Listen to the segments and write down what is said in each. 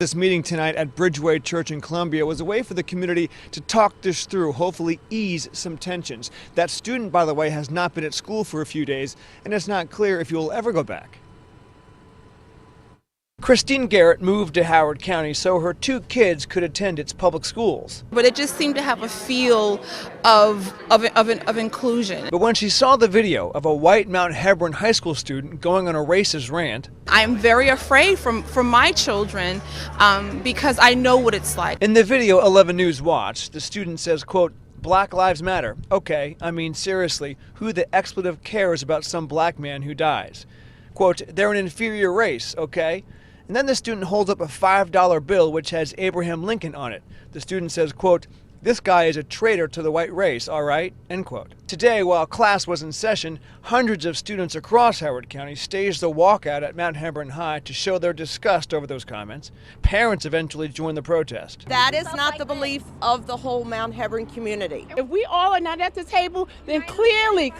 This meeting tonight at Bridgeway Church in Columbia was a way for the community to talk this through, hopefully ease some tensions. That student, by the way, has not been at school for a few days, and it's not clear if he will ever go back. Christine Garrett moved to Howard County so her two kids could attend its public schools. But it just seemed to have a feel of inclusion. But when she saw the video of a white Mount Hebron high school student going on a racist rant, I'm very afraid for my children because I know what it's like. In the video 11 News watched, the student says, quote, "Black lives matter. Okay, I mean seriously, who the expletive cares about some black man who dies? Quote, they're an inferior race, okay?" And then the student holds up a $5 bill which has Abraham Lincoln on it. The student says, quote, "This guy is a traitor to the white race, all right?" End quote. Today, while class was in session, hundreds of students across Howard County staged a walkout at Mount Hebron High to show their disgust over those comments. Parents eventually joined the protest. That is not the belief of the whole Mount Hebron community. If we all are not at the table, then clearly,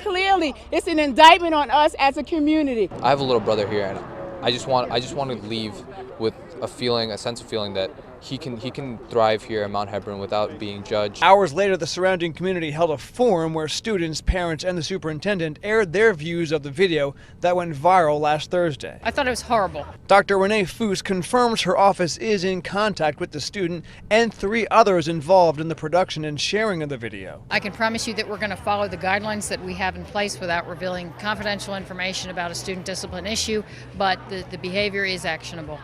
it's an indictment on us as a community. I have a little brother here, and I just want to leave with a sense of feeling that he can thrive here at Mount Hebron without being judged. Hours later, the surrounding community held a forum where students, parents, and the superintendent aired their views of the video that went viral last Thursday. I thought it was horrible. Dr. Renee Foos confirms her office is in contact with the student and 3 others involved in the production and sharing of the video. I can promise you that we're going to follow the guidelines that we have in place without revealing confidential information about a student discipline issue, but the behavior is actionable.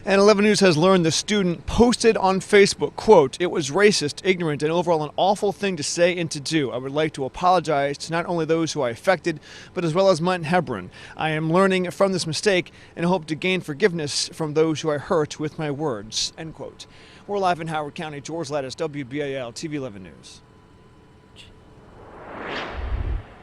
And 11 News has learned the student posted on Facebook, quote, "It was racist, ignorant, and overall an awful thing to say and to do. I would like to apologize to not only those who I affected, but as well as Mount Hebron. I am learning from this mistake and hope to gain forgiveness from those who I hurt with my words," end quote. We're live in Howard County. George Lattis, WBAL TV 11 News.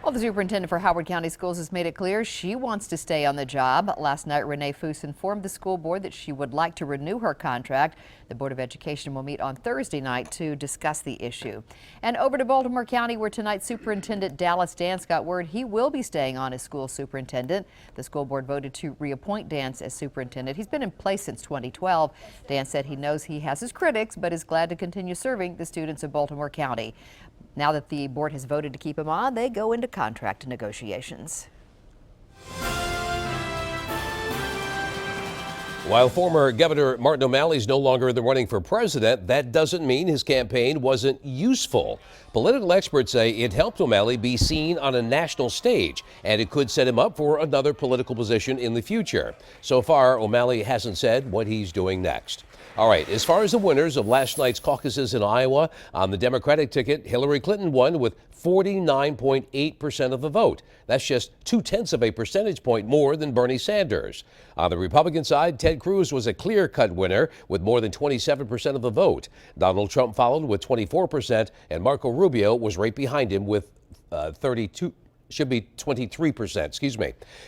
Well, the superintendent for Howard County Schools has made it clear she wants to stay on the job. Last night, Renee Foos informed the school board that she would like to renew her contract. The Board of Education will meet on Thursday night to discuss the issue. And over to Baltimore County, where tonight Superintendent Dallas Dance got word he will be staying on as school superintendent. The school board voted to reappoint Dance as superintendent. He's been in place since 2012. Dance said he knows he has his critics, but is glad to continue serving the students of Baltimore County. Now that the board has voted to keep him on, they go into contract negotiations. While former Governor Martin O'Malley is no longer in the running for president, that doesn't mean his campaign wasn't useful. Political experts say it helped O'Malley be seen on a national stage, and it could set him up for another political position in the future. So far, O'Malley hasn't said what he's doing next. All right, as far as the winners of last night's caucuses in Iowa, on the Democratic ticket, Hillary Clinton won with 49.8% of the vote. That's just 0.2 of a percentage point more than Bernie Sanders. On the Republican side, Ted Cruz was a clear-cut winner with more than 27% of the vote. Donald Trump followed with 24%, and Marco Rubio was right behind him with 23%.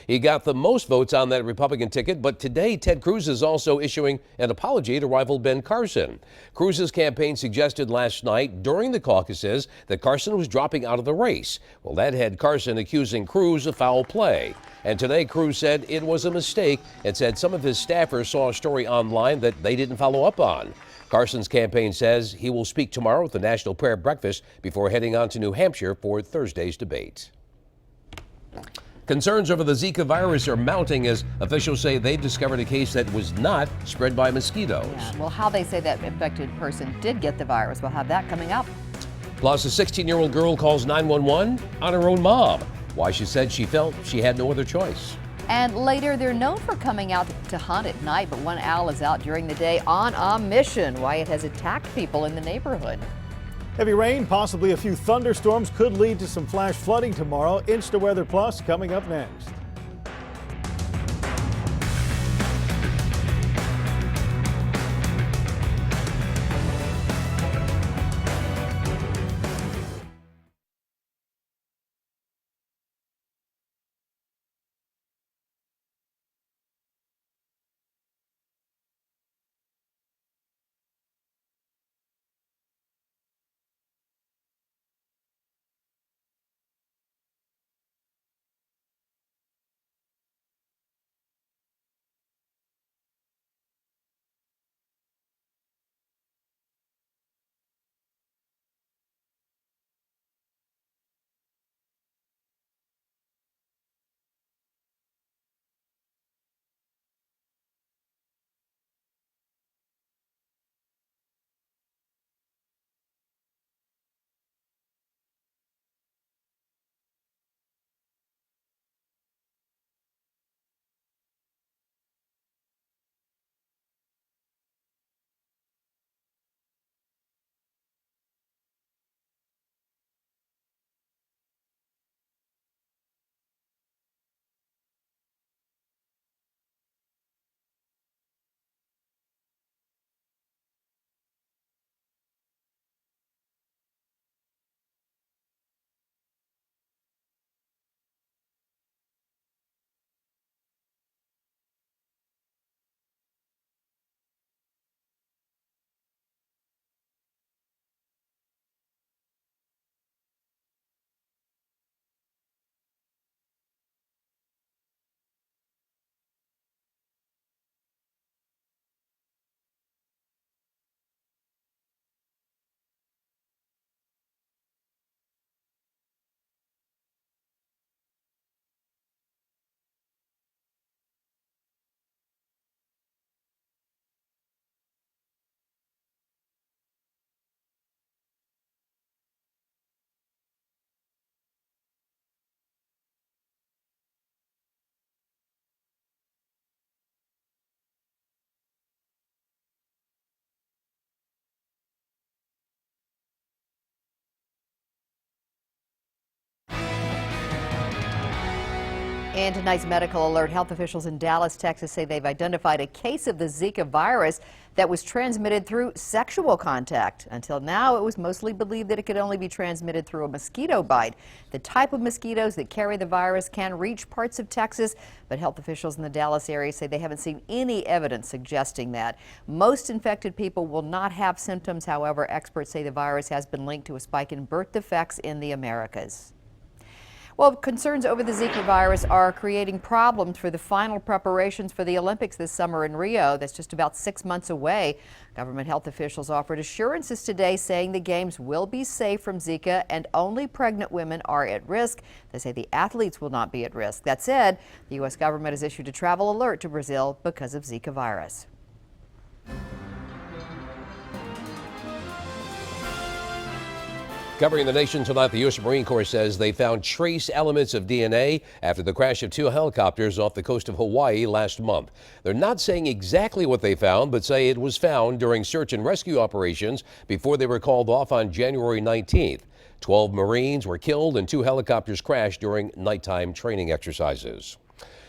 He got the most votes on that Republican ticket, but today Ted Cruz is also issuing an apology to rival Ben Carson. Cruz's campaign suggested last night during the caucuses that Carson was dropping out of the race. Well, that had Carson accusing Cruz of foul play. And today Cruz said it was a mistake and said some of his staffers saw a story online that they didn't follow up on. Carson's campaign says he will speak tomorrow at the National Prayer Breakfast before heading on to New Hampshire for Thursday's debate. Concerns over the Zika virus are mounting as officials say they've discovered a case that was not spread by mosquitoes. Yeah, well, how they say that infected person did get the virus, we'll have that coming up. Plus, a 16-year-old girl calls 911 on her own mom. Why she said she felt she had no other choice. And later, they're known for coming out to hunt at night, but one owl is out during the day on a mission. Why it has attacked people in the neighborhood. Heavy rain, possibly a few thunderstorms, could lead to some flash flooding tomorrow. Insta Weather Plus coming up next. In tonight's medical alert, health officials in Dallas, Texas say they've identified a case of the Zika virus that was transmitted through sexual contact. Until now, it was mostly believed that it could only be transmitted through a mosquito bite. The type of mosquitoes that carry the virus can reach parts of Texas, but health officials in the Dallas area say they haven't seen any evidence suggesting that. Most infected people will not have symptoms. However, experts say the virus has been linked to a spike in birth defects in the Americas. Well, concerns over the Zika virus are creating problems for the final preparations for the Olympics this summer in Rio. That's just about 6 months away. Government health officials offered assurances today saying the games will be safe from Zika and only pregnant women are at risk. They say the athletes will not be at risk. That said, the U.S. government has issued a travel alert to Brazil because of Zika virus. Covering the nation tonight, the U.S. Marine Corps says they found trace elements of DNA after the crash of 2 helicopters off the coast of Hawaii last month. They're not saying exactly what they found, but say it was found during search and rescue operations before they were called off on January 19th. 12 Marines were killed and 2 helicopters crashed during nighttime training exercises.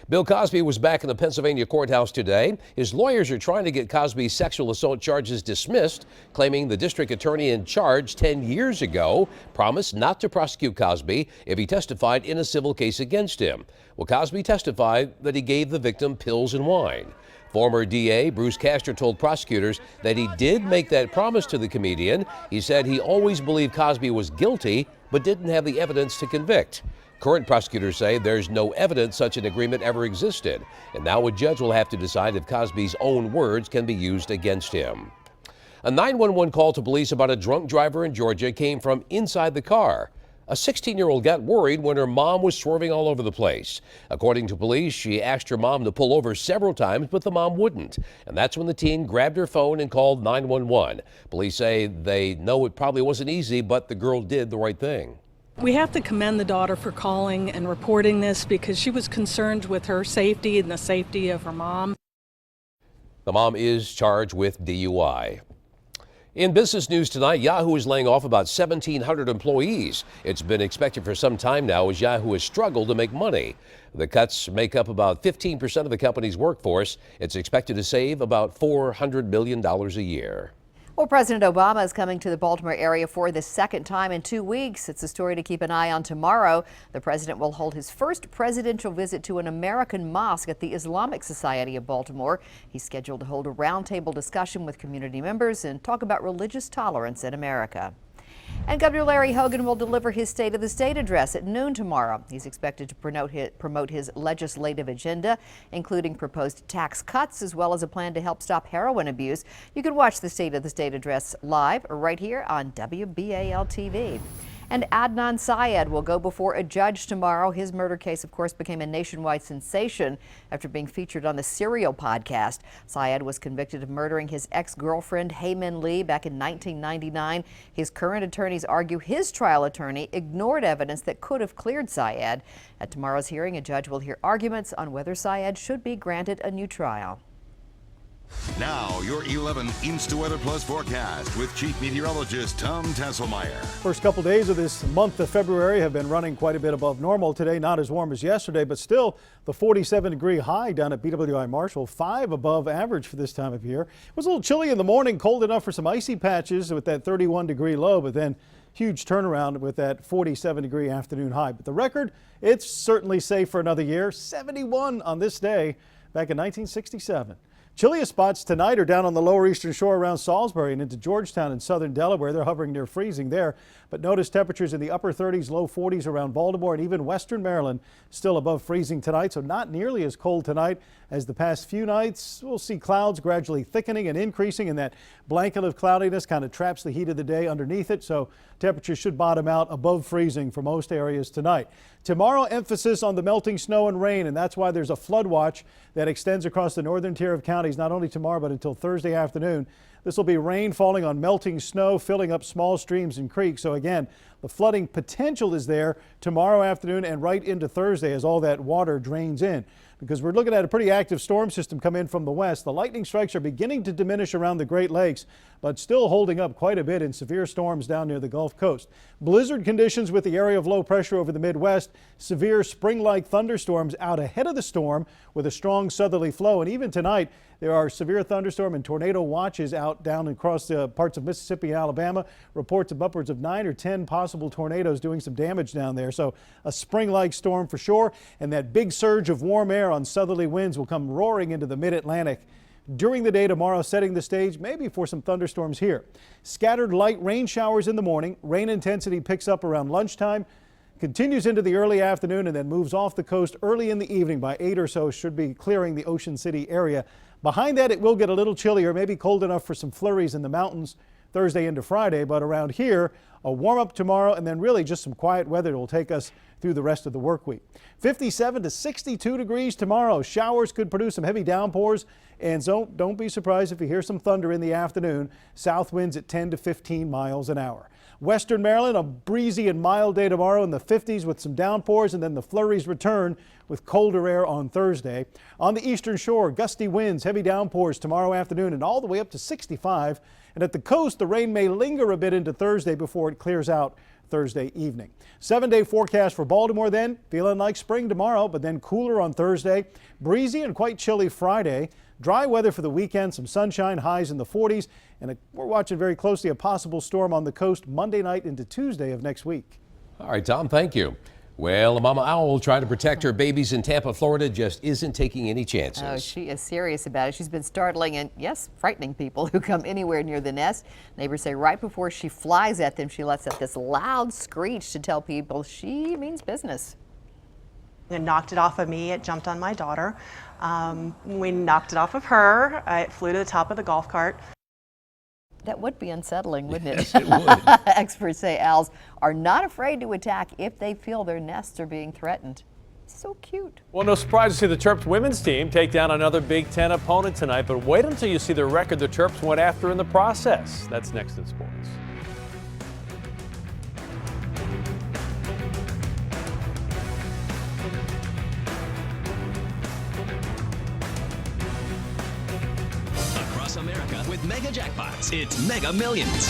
Bill Cosby was back in the Pennsylvania courthouse today. His lawyers are trying to get Cosby's sexual assault charges dismissed, claiming the district attorney in charge 10 years ago promised not to prosecute Cosby if he testified in a civil case against him. Well, Cosby testified that he gave the victim pills and wine. Former DA Bruce Castor told prosecutors that he did make that promise to the comedian. He said he always believed Cosby was guilty, but didn't have the evidence to convict. Current prosecutors say there's no evidence such an agreement ever existed, and now a judge will have to decide if Cosby's own words can be used against him. A 911 call to police about a drunk driver in Georgia came from inside the car. A 16-year-old got worried when her mom was swerving all over the place. According to police, she asked her mom to pull over several times, but the mom wouldn't. And that's when the teen grabbed her phone and called 911. Police say they know it probably wasn't easy, but the girl did the right thing. We have to commend the daughter for calling and reporting this because she was concerned with her safety and the safety of her mom. The mom is charged with DUI. In business news tonight, Yahoo is laying off about 1,700 employees. It's been expected for some time now as Yahoo has struggled to make money. The cuts make up about 15% of the company's workforce. It's expected to save about $400 million a year. Well, President Obama is coming to the Baltimore area for the second time in 2 weeks. It's a story to keep an eye on tomorrow. The president will hold his first presidential visit to an American mosque at the Islamic Society of Baltimore. He's scheduled to hold a roundtable discussion with community members and talk about religious tolerance in America. And Governor Larry Hogan will deliver his State of the State address at noon tomorrow. He's expected to promote his legislative agenda, including proposed tax cuts, as well as a plan to help stop heroin abuse. You can watch the State of the State address live right here on WBAL TV. And Adnan Syed will go before a judge tomorrow. His murder case, of course, became a nationwide sensation after being featured on the Serial podcast. Syed was convicted of murdering his ex-girlfriend, Hae Min Lee, back in 1999. His current attorneys argue his trial attorney ignored evidence that could have cleared Syed. At tomorrow's hearing, a judge will hear arguments on whether Syed should be granted a new trial. Now, your 11 InstaWeather Plus forecast with Chief Meteorologist Tom Tasselmeyer. First couple days of this month of February have been running quite a bit above normal. Today, not as warm as yesterday, but still the 47-degree high down at BWI Marshall, 5 above average for this time of year. It was a little chilly in the morning, cold enough for some icy patches with that 31-degree low, but then huge turnaround with that 47-degree afternoon high. But the record, it's certainly safe for another year. 71 on this day back in 1967. Chilliest spots tonight are down on the lower eastern shore around Salisbury and into Georgetown in southern Delaware. They're hovering near freezing there. But notice temperatures in the upper 30s, low 40s around Baltimore and even western Maryland still above freezing tonight. So not nearly as cold tonight as the past few nights. We'll see clouds gradually thickening and increasing, and that blanket of cloudiness kind of traps the heat of the day underneath it. So temperatures should bottom out above freezing for most areas tonight. Tomorrow, emphasis on the melting snow and rain, and that's why there's a flood watch that extends across the northern tier of counties not only tomorrow but until Thursday afternoon. This will be rain falling on melting snow, filling up small streams and creeks. So again, The flooding potential is there tomorrow afternoon and right into Thursday as all that water drains in. Because we're looking at a pretty active storm system come in from the west. The lightning strikes are beginning to diminish around the Great Lakes, but still holding up quite a bit in severe storms down near the Gulf Coast. Blizzard conditions with the area of low pressure over the Midwest. Severe spring-like thunderstorms out ahead of the storm with a strong southerly flow. And even tonight, there are severe thunderstorm and tornado watches out down across parts of Mississippi and Alabama. Reports of upwards of 9 or 10 possible tornadoes doing some damage down there. So a spring-like storm for sure. And that big surge of warm air on southerly winds will come roaring into the mid-Atlantic during the day tomorrow, setting the stage maybe for some thunderstorms here. Scattered light rain showers in the morning. Rain intensity picks up around lunchtime, continues into the early afternoon, and then moves off the coast early in the evening by 8 or so. Should be clearing the Ocean City area. Behind that, it will get a little chillier, maybe cold enough for some flurries in the mountains Thursday into Friday. But around here, a warm up tomorrow and then really just some quiet weather that will take us through the rest of the work week. 57 to 62 degrees tomorrow. Showers could produce some heavy downpours. And so don't be surprised if you hear some thunder in the afternoon. South winds at 10 to 15 miles an hour. Western Maryland, a breezy and mild day tomorrow in the 50s with some downpours, and then the flurries return with colder air on Thursday. On the eastern shore, gusty winds, heavy downpours tomorrow afternoon and all the way up to 65. And at the coast, the rain may linger a bit into Thursday before it clears out Thursday evening. 7-day forecast for Baltimore then, feeling like spring tomorrow, but then cooler on Thursday. Breezy and quite chilly Friday. Dry weather for the weekend, some sunshine, highs in the 40s. And we're watching very closely a possible storm on the coast Monday night into Tuesday of next week. All right, Tom, thank you. Well, a mama owl trying to protect her babies in Tampa, Florida just isn't taking any chances. Oh, she is serious about it. She's been startling and, yes, frightening people who come anywhere near the nest. Neighbors say right before she flies at them, she lets out this loud screech to tell people she means business. It knocked it off of me. It jumped on my daughter. We knocked it off of her. It flew to the top of the golf cart. That would be unsettling, wouldn't it? Yes, it would. Experts say owls are not afraid to attack if they feel their nests are being threatened. So cute. Well, no surprise to see the Terps women's team take down another Big Ten opponent tonight, but wait until you see the record the Terps went after in the process. That's next in sports. America with Mega Jackpots. It's Mega Millions.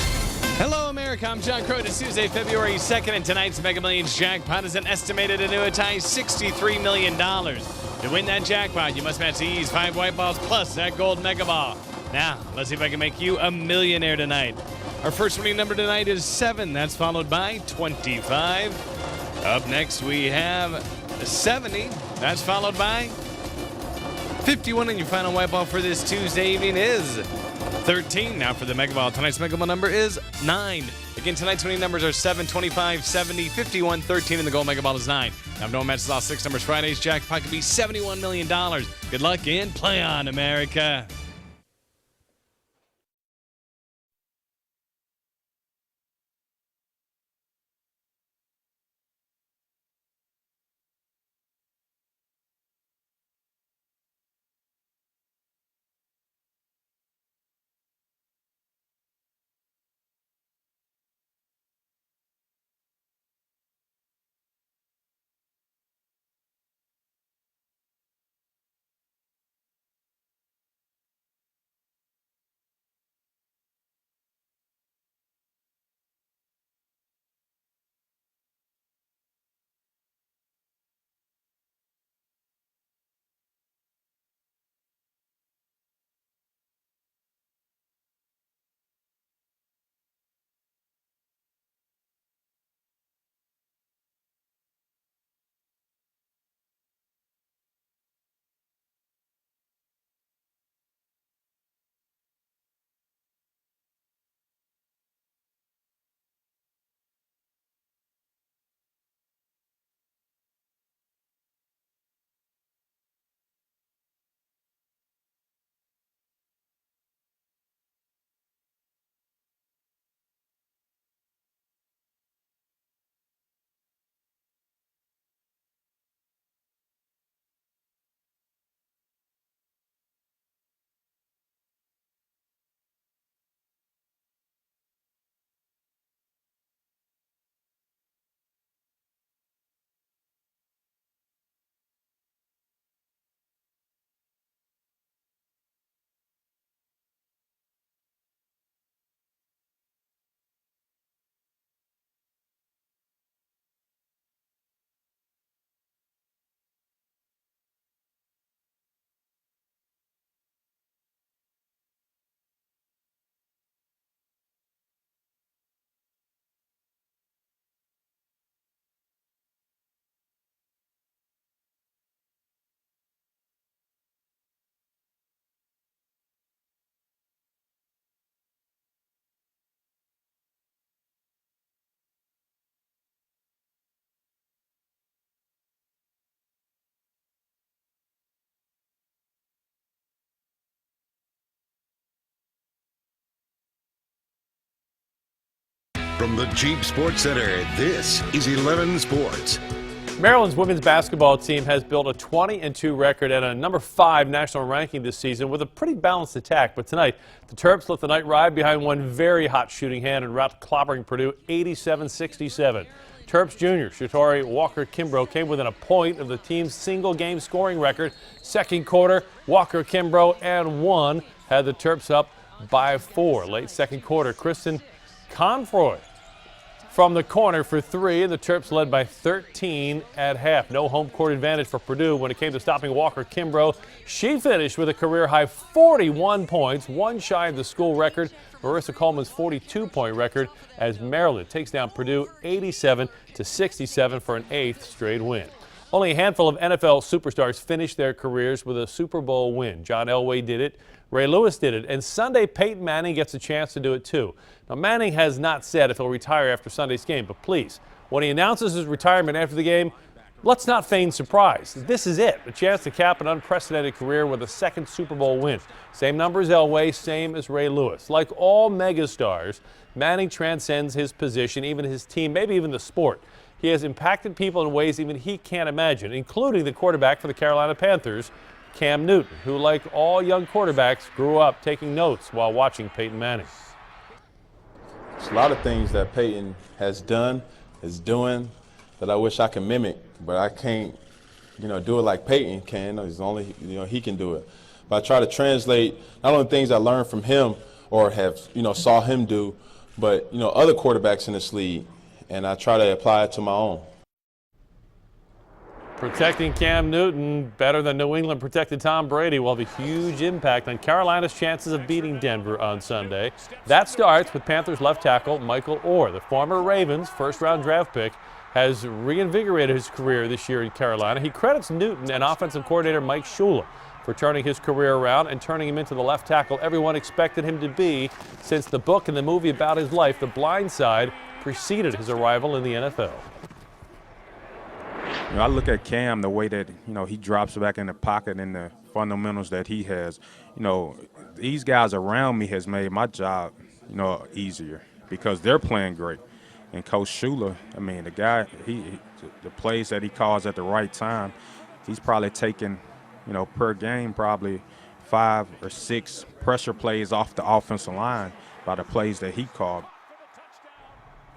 Hello, America. I'm John Crow. It's Tuesday, February 2nd, and tonight's Mega Millions jackpot is an estimated annuitized $63 million. To win that jackpot, you must match these 5 white balls plus that gold Mega Ball. Now, let's see if I can make you a millionaire tonight. Our first winning number tonight is 7. That's followed by 25. Up next, we have 70. That's followed by 51, and your final white ball for this Tuesday evening is 13. Now for the Mega Ball. Tonight's Mega Ball number is 9. Again, tonight's winning numbers are 7, 25, 70, 51, 13, and the gold Mega Ball is 9. Now, if no one matches all 6 numbers, Friday's jackpot could be $71 million. Good luck and play on, America. From the Jeep Sports Center, this is 11 Sports. Maryland's women's basketball team has built a 20-2 record and a number 5 national ranking this season with a pretty balanced attack. But tonight, the Terps let the night ride behind one very hot shooting hand and rout clobbering Purdue 87-67. Terps junior Shatori Walker-Kimbrough came within a point of the team's single-game scoring record. Second quarter, Walker-Kimbrough and 1 had the Terps up by 4. Late second quarter, Kristen Confroy from the corner for 3, and the Terps led by 13 at half. No home court advantage for Purdue when it came to stopping Walker-Kimbrough. She finished with a career-high 41 points, one shy of the school record, Marissa Coleman's 42-point record, as Maryland takes down Purdue 87-67 for an 8th straight win. Only a handful of NFL superstars finished their careers with a Super Bowl win. John Elway did it. Ray Lewis did it, and Sunday Peyton Manning gets a chance to do it too. Now, Manning has not said if he'll retire after Sunday's game, but please, when he announces his retirement after the game, let's not feign surprise. This is it, a chance to cap an unprecedented career with a second Super Bowl win. Same number as Elway, same as Ray Lewis. Like all megastars, Manning transcends his position, even his team, maybe even the sport. He has impacted people in ways even he can't imagine, including the quarterback for the Carolina Panthers, Cam Newton, who, like all young quarterbacks, grew up taking notes while watching Peyton Manning. There's a lot of things that Peyton has done, is doing, that I wish I could mimic, but I can't, do it like Peyton can. It's only, he can do it. But I try to translate not only things I learned from him or have, saw him do, but, other quarterbacks in this league, and I try to apply it to my own. Protecting Cam Newton better than New England protected Tom Brady will have a huge impact on Carolina's chances of beating Denver on Sunday. That starts with Panthers left tackle Michael Orr. The former Ravens first-round draft pick has reinvigorated his career this year in Carolina. He credits Newton and offensive coordinator Mike Shula for turning his career around and turning him into the left tackle everyone expected him to be since the book and the movie about his life, The Blind Side, preceded his arrival in the NFL. I look at Cam, the way that, he drops back in the pocket and the fundamentals that he has. These guys around me has made my job, easier because they're playing great. And Coach Shula, the guy, the plays that he calls at the right time, he's probably taking, per game, probably 5 or 6 pressure plays off the offensive line by the plays that he called.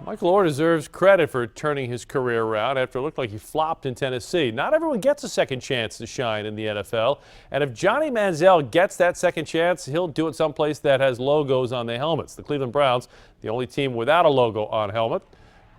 Michael Orr deserves credit for turning his career around after it looked like he flopped in Tennessee. Not everyone gets a second chance to shine in the NFL, and if Johnny Manziel gets that second chance, he'll do it someplace that has logos on their helmets. The Cleveland Browns, the only team without a logo on helmet,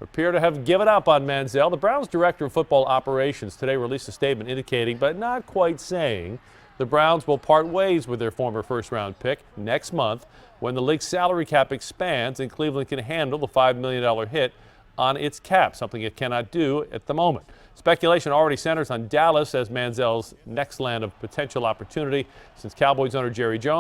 appear to have given up on Manziel. The Browns director of football operations today released a statement indicating, but not quite saying, the Browns will part ways with their former first-round pick next month when the league's salary cap expands and Cleveland can handle the $5 million hit on its cap, something it cannot do at the moment. Speculation already centers on Dallas as Manziel's next land of potential opportunity since Cowboys owner Jerry Jones